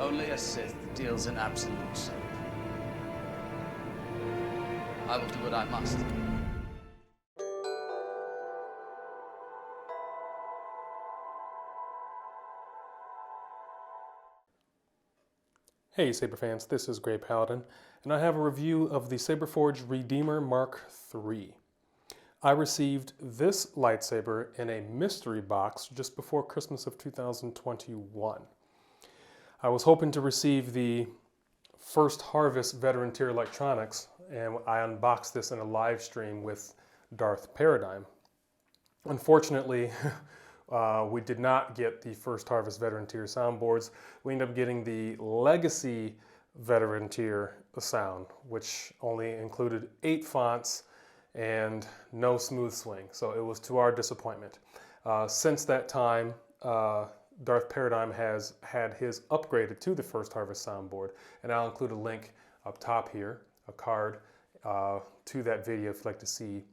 Only a Sith deals in absolutes. I will do what I must. Hey Saber fans, this is graypaladin, and I have a review of the Saberforge Redeemer Mark III. I received this lightsaber in a mystery box just before Christmas of 2021. I was hoping to receive the First Harvest Veteran Tier Electronics, and I unboxed this in a live stream with Darth Paradigm. Unfortunately, we did not get the First Harvest Veteran Tier soundboards. We ended up getting the Legacy Veteran Tier sound, which only included 8 fonts and no smooth swing. So it was to our disappointment. Since that time, Darth Paradigm has had his upgraded to the First Harvest soundboard, and I'll include a link up top here, a card to that video if you'd like to see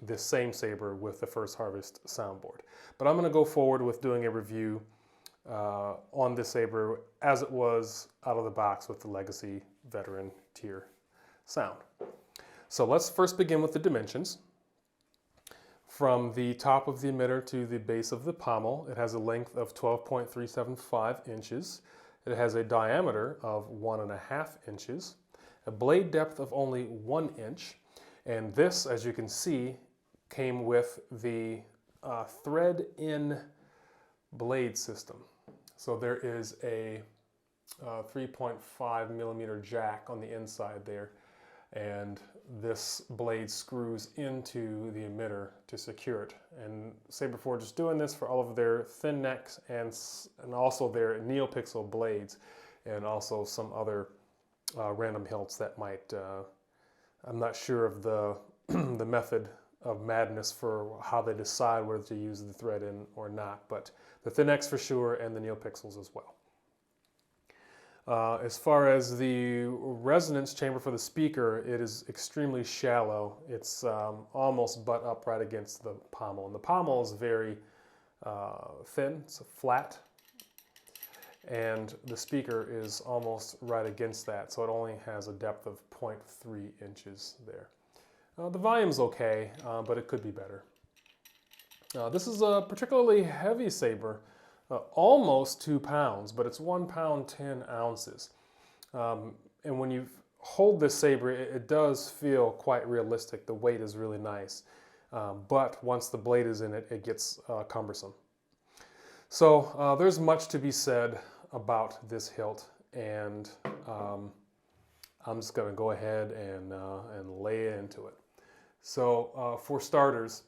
this same saber with the First Harvest soundboard. But I'm going to go forward with doing a review on this saber as it was out of the box with the Legacy Veteran Tier sound. So let's first begin with the dimensions. From the top of the emitter to the base of the pommel, it has a length of 12.375 inches. It has a diameter of 1.5 inches, a blade depth of only 1 inch, and this, as you can see, came with the thread-in blade system. So there is a 3.5 millimeter jack on the inside there, and this blade screws into the emitter to secure it. And Saberforge is doing this for all of their thin necks and also their NeoPixel blades, and also some other random hilts that might, I'm not sure of the, the method of madness for how they decide whether to use the thread in or not, but the thin necks for sure, and the NeoPixels as well. As far as the resonance chamber for the speaker, it is extremely shallow. It's almost butt up right against the pommel. And the pommel is very thin, it's flat. And the speaker is almost right against that, so it only has a depth of 0.3 inches there. The volume's okay, but it could be better. This is a particularly heavy saber. Almost 2 pounds, but it's 1 pound 10 ounces. And when you hold this saber, it does feel quite realistic. The weight is really nice. But once the blade is in it, it gets cumbersome. So there's much to be said about this hilt, and I'm just going to go ahead and lay into it. So for starters,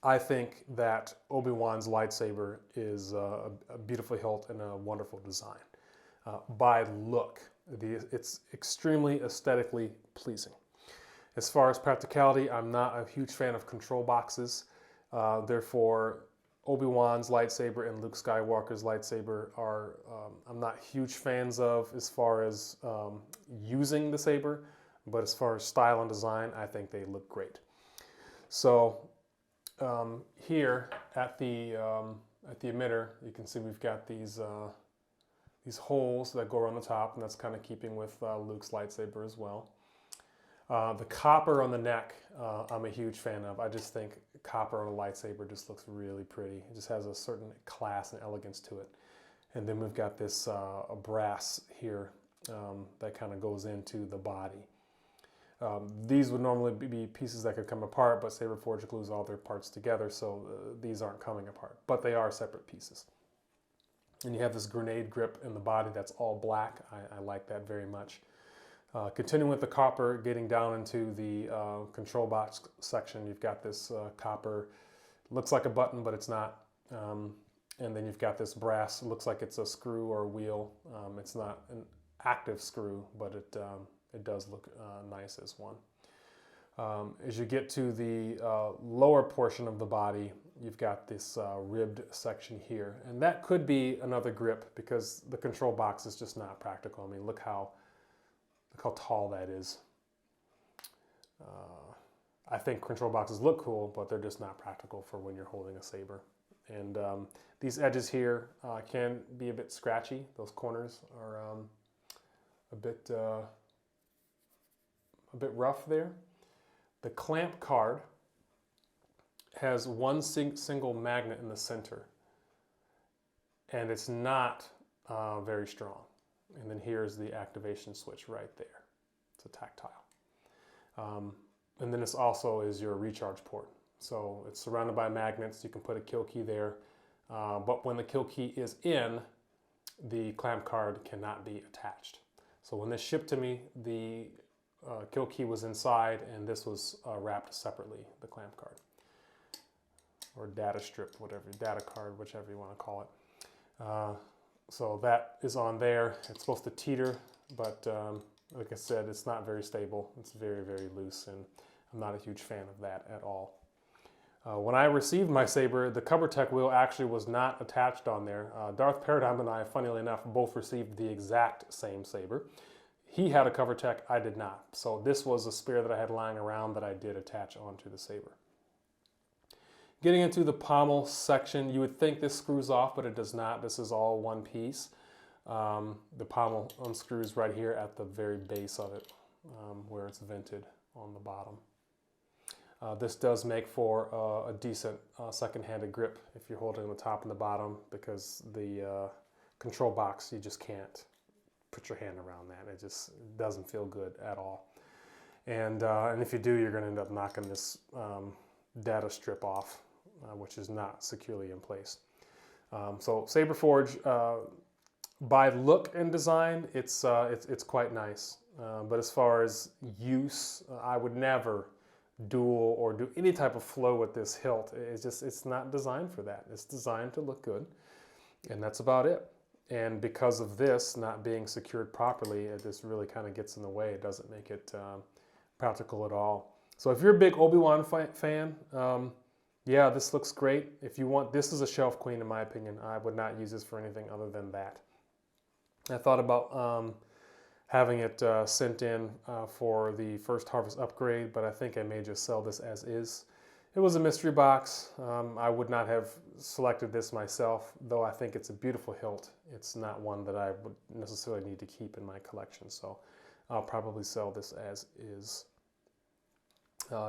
I think that Obi-Wan's lightsaber is a beautiful hilt and a wonderful design. By look, it's extremely aesthetically pleasing. As far as practicality, I'm not a huge fan of control boxes. Therefore, Obi-Wan's lightsaber and Luke Skywalker's lightsaber are I'm not huge fans of as far as using the saber, but as far as style and design, I think they look great. So here at the emitter, you can see we've got these holes that go around the top, and that's kind of keeping with Luke's lightsaber as well. The copper on the neck, I'm a huge fan of. I just think copper on a lightsaber just looks really pretty. It just has a certain class and elegance to it. And then we've got this brass here that kind of goes into the body. These would normally be pieces that could come apart, but Saberforge glues all their parts together, so these aren't coming apart, but they are separate pieces. And you have this grenade grip in the body that's all black. I like that very much. Continuing with the copper, getting down into the control box section, you've got this copper, looks like a button, but it's not. And then you've got this brass, looks like it's a screw or a wheel. It's not an active screw, but it does look nice as one. As you get to the lower portion of the body, you've got this ribbed section here. And that could be another grip because the control box is just not practical. I mean, look how tall that is. I think control boxes look cool, but they're just not practical for when you're holding a saber. And these edges here can be a bit scratchy. Those corners are a bit rough there. The clamp card has one single magnet in the center, and it's not very strong. And then here's the activation switch right there. It's a tactile. And then this also is your recharge port. So it's surrounded by magnets. You can put a kill key there. But when the kill key is in, the clamp card cannot be attached. So when this shipped to me, the kill key was inside, and this was wrapped separately, the clamp card. Or data strip, whatever, data card, whichever you want to call it. So that is on there. It's supposed to teeter, but like I said, it's not very stable. It's very, very loose, and I'm not a huge fan of that at all. When I received my saber, the CoverTech wheel actually was not attached on there. Darth Paradigm and I, funnily enough, both received the exact same saber. He had a CoverTech, I did not. So this was a spare that I had lying around that I did attach onto the saber. Getting into the pommel section, you would think this screws off, but it does not. This is all one piece. The pommel unscrews right here at the very base of it, where it's vented on the bottom. This does make for a decent second-handed grip if you're holding the top and the bottom, because the control box, you just can't put your hand around that. It just doesn't feel good at all. And if you do, you're going to end up knocking this data strip off, which is not securely in place. So Saberforge, by look and design, it's quite nice. But as far as use, I would never dual or do any type of flow with this hilt. It's not designed for that. It's designed to look good, and that's about it. And because of this not being secured properly, it just really kind of gets in the way. It doesn't make it practical at all. So if you're a big Obi-Wan fan, yeah, this looks great. If you want, this is a shelf queen in my opinion. I would not use this for anything other than that. I thought about having it sent in for the first harvest upgrade, but I think I may just sell this as is. It was a mystery box. I would not have selected this myself, though I think it's a beautiful hilt. It's not one that I would necessarily need to keep in my collection, so I'll probably sell this as is.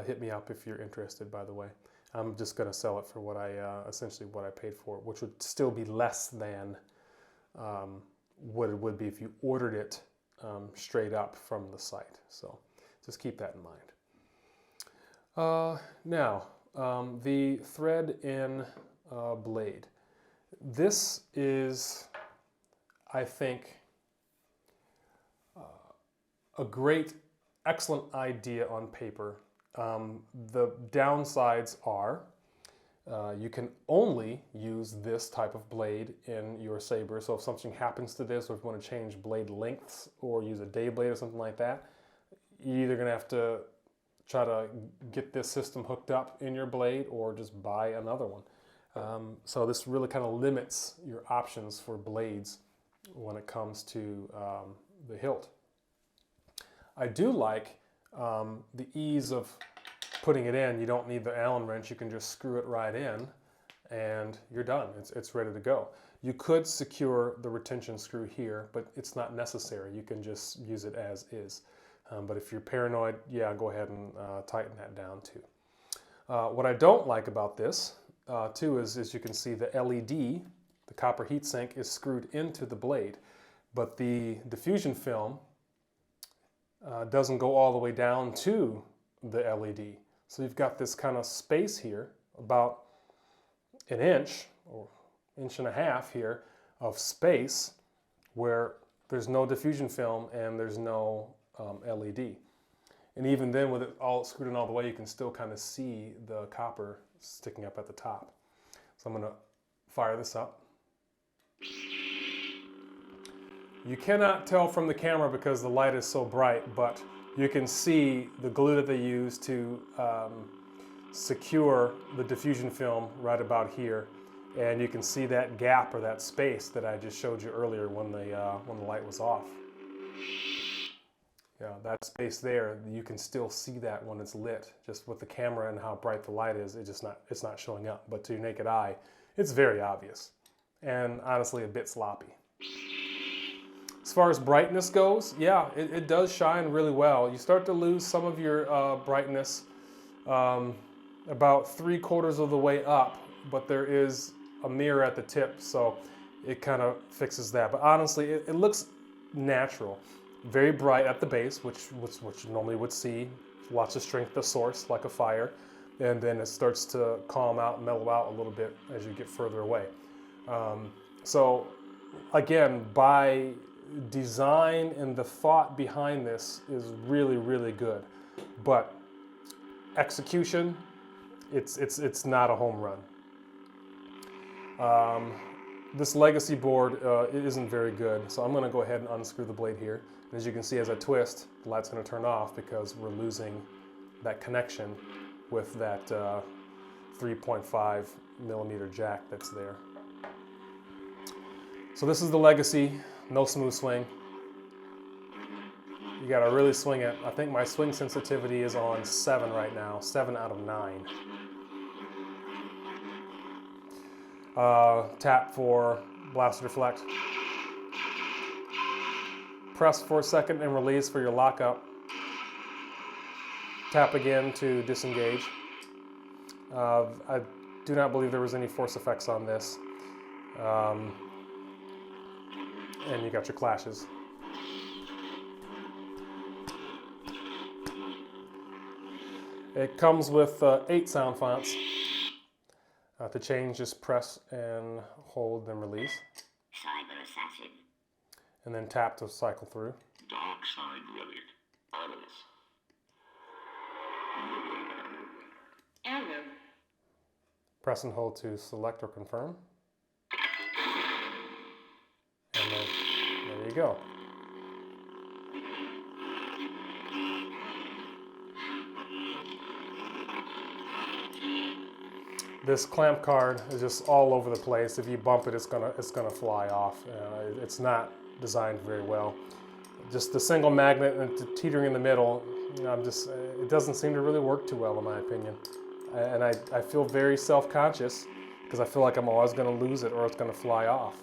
Hit me up if you're interested, by the way. I'm just going to sell it for what I essentially what I paid for it, which would still be less than what it would be if you ordered it straight up from the site. So just keep that in mind. Now, the thread in blade. This is, I think, a great, excellent idea on paper. The downsides are you can only use this type of blade in your saber. So if something happens to this, or if you want to change blade lengths or use a day blade or something like that, you're either going to have to try to get this system hooked up in your blade or just buy another one. So this really kind of limits your options for blades when it comes to the hilt. I do like the ease of putting it in. You don't need the Allen wrench. You can just screw it right in and you're done. It's ready to go. You could secure the retention screw here, but it's not necessary. You can just use it as is. But if you're paranoid, yeah, go ahead and tighten that down too. What I don't like about this too is, as you can see, the LED, the copper heatsink, is screwed into the blade, but the diffusion film doesn't go all the way down to the LED. So you've got this kind of space here, about an inch or inch and a half here of space where there's no diffusion film and there's no LED. And even then, with it all screwed in all the way, you can still kind of see the copper sticking up at the top. So I'm going to fire this up. You cannot tell from the camera because the light is so bright, but you can see the glue that they use to secure the diffusion film right about here. And you can see that gap or that space that I just showed you earlier when the light was off. Yeah, that space there, you can still see that when it's lit. Just with the camera and how bright the light is, it's not showing up. But to your naked eye, It's very obvious and honestly a bit sloppy. As far as brightness goes, yeah, it does shine really well. You start to lose some of your brightness about 3/4 of the way up, but there is a mirror at the tip, so it kind of fixes that. But honestly, it looks natural. Very bright at the base, which you normally would see. Lots of strength at the source, like a fire. And then it starts to calm out, mellow out a little bit as you get further away. So again, by design and the thought behind this is really, really good. But execution, it's not a home run. This legacy board it isn't very good, so I'm going to go ahead and unscrew the blade here. And as you can see, as I twist, the light's going to turn off because we're losing that connection with that 3.5 millimeter jack that's there. So this is the legacy, no smooth swing. You got to really swing it. I think my swing sensitivity is on 7 right now, 7 out of 9. Tap for blast deflect. Press for a second and release for your lockup. Tap again to disengage. I do not believe there was any force effects on this. And you got your clashes. It comes with 8 sound fonts. To change, just press and hold and release. Cyber assassin. And then tap to cycle through. Dark side relic. Honors. Error. Press and hold to select or confirm. And then there you go. This clamp card is just all over the place. If you bump it, it's gonna fly off. It's not designed very well. Just the single magnet and teetering in the middle. It doesn't seem to really work too well in my opinion. And I feel very self-conscious because I feel like I'm always gonna lose it or it's gonna fly off.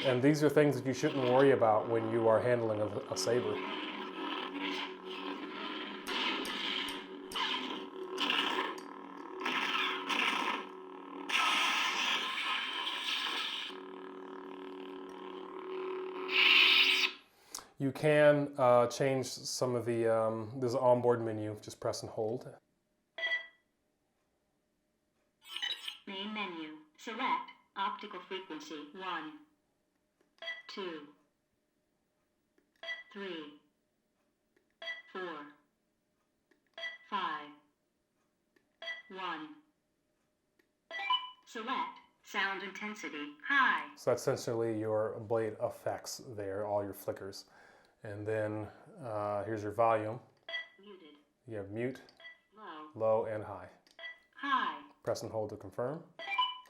And these are things that you shouldn't worry about when you are handling a saber. You can change some of the, there's an onboard menu, just press and hold. Main menu. Select optical frequency 1, 2, 3, 4, 5, 1. Select sound intensity high. So that's essentially your blade effects there, all your flickers. And then here's your volume. Muted. You have mute, Low. low, and high. High. Press and hold to confirm.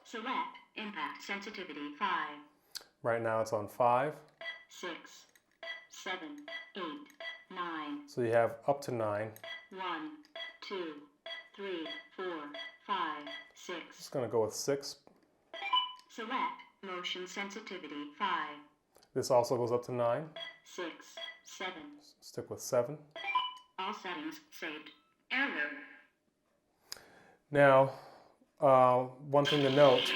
Select impact sensitivity 5, Right now it's on 5. 6, 7, 8, 9. So you have up to 9. 1, 2, 3, 4, 5, 6. Just gonna go with 6. Select motion sensitivity 5, This also goes up to 9. 6, 7. Stick with 7. All settings saved. Error. Now, one thing to note,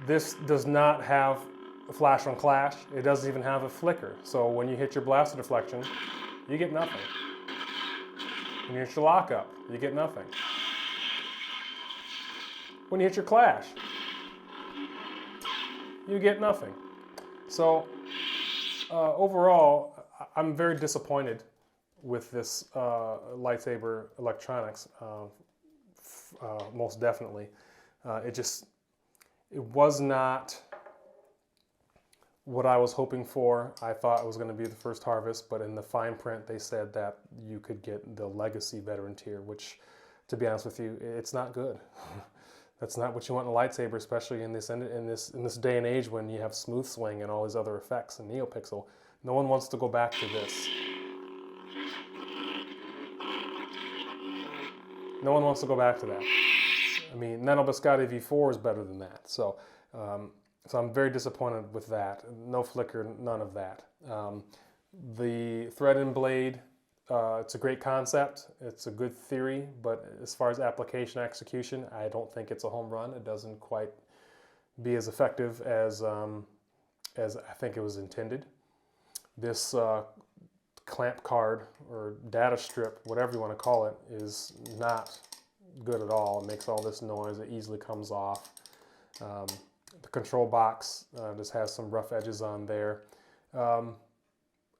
this does not have a flash on clash. It doesn't even have a flicker. So when you hit your blaster deflection, you get nothing. When you hit your lockup, you get nothing. When you hit your clash, you get nothing. So overall, I'm very disappointed with this lightsaber electronics, most definitely. It was not what I was hoping for. I thought it was going to be the first harvest, but in the fine print they said that you could get the legacy veteran tier, which, to be honest with you, it's not good. That's not what you want in a lightsaber, especially in this day and age when you have smooth swing and all these other effects in NeoPixel. No one wants to go back to this. No one wants to go back to that. I mean, Nano Biscotti V4 is better than that. So I'm very disappointed with that. No flicker, none of that. The thread and blade, it's a great concept. It's a good theory, but as far as application execution, I don't think it's a home run. It doesn't quite be as effective as I think it was intended. This clamp card or data strip, whatever you want to call it, is not good at all. It makes all this noise. It easily comes off. The control box just has some rough edges on there.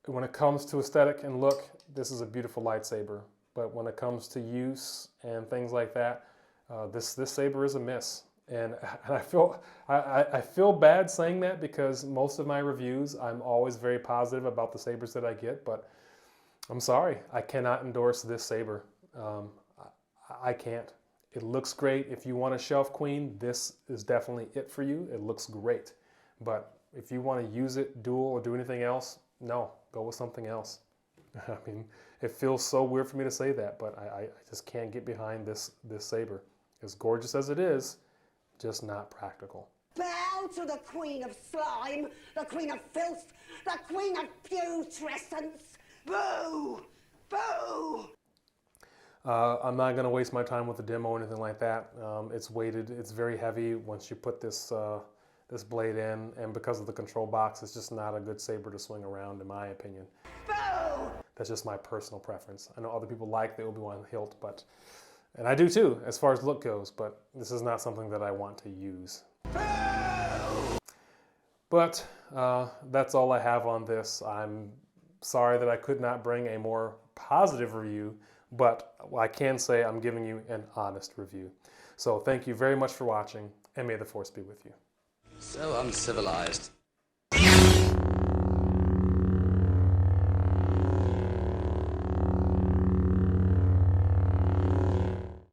When it comes to aesthetic and look, this is a beautiful lightsaber. But when it comes to use and things like that, this saber is a miss. And I feel bad saying that because most of my reviews, I'm always very positive about the sabers that I get, but I'm sorry, I cannot endorse this saber. I can't. It looks great. If you want a shelf queen, this is definitely it for you. It looks great. But if you want to use it, dual, or do anything else, no, go with something else. I mean, it feels so weird for me to say that, but I just can't get behind this saber. As gorgeous as it is, just not practical. Bow to the queen of slime, the queen of filth, the queen of putrescence. Boo! Boo! I'm not going to waste my time with the demo or anything like that. It's weighted. It's very heavy once you put this this blade in, and because of the control box, it's just not a good saber to swing around, in my opinion. Boo! That's just my personal preference. I know other people like the Obi-Wan hilt, and I do too, as far as look goes, but this is not something that I want to use. But that's all I have on this. I'm sorry that I could not bring a more positive review, but I can say I'm giving you an honest review. So thank you very much for watching, and may the Force be with you. So uncivilized.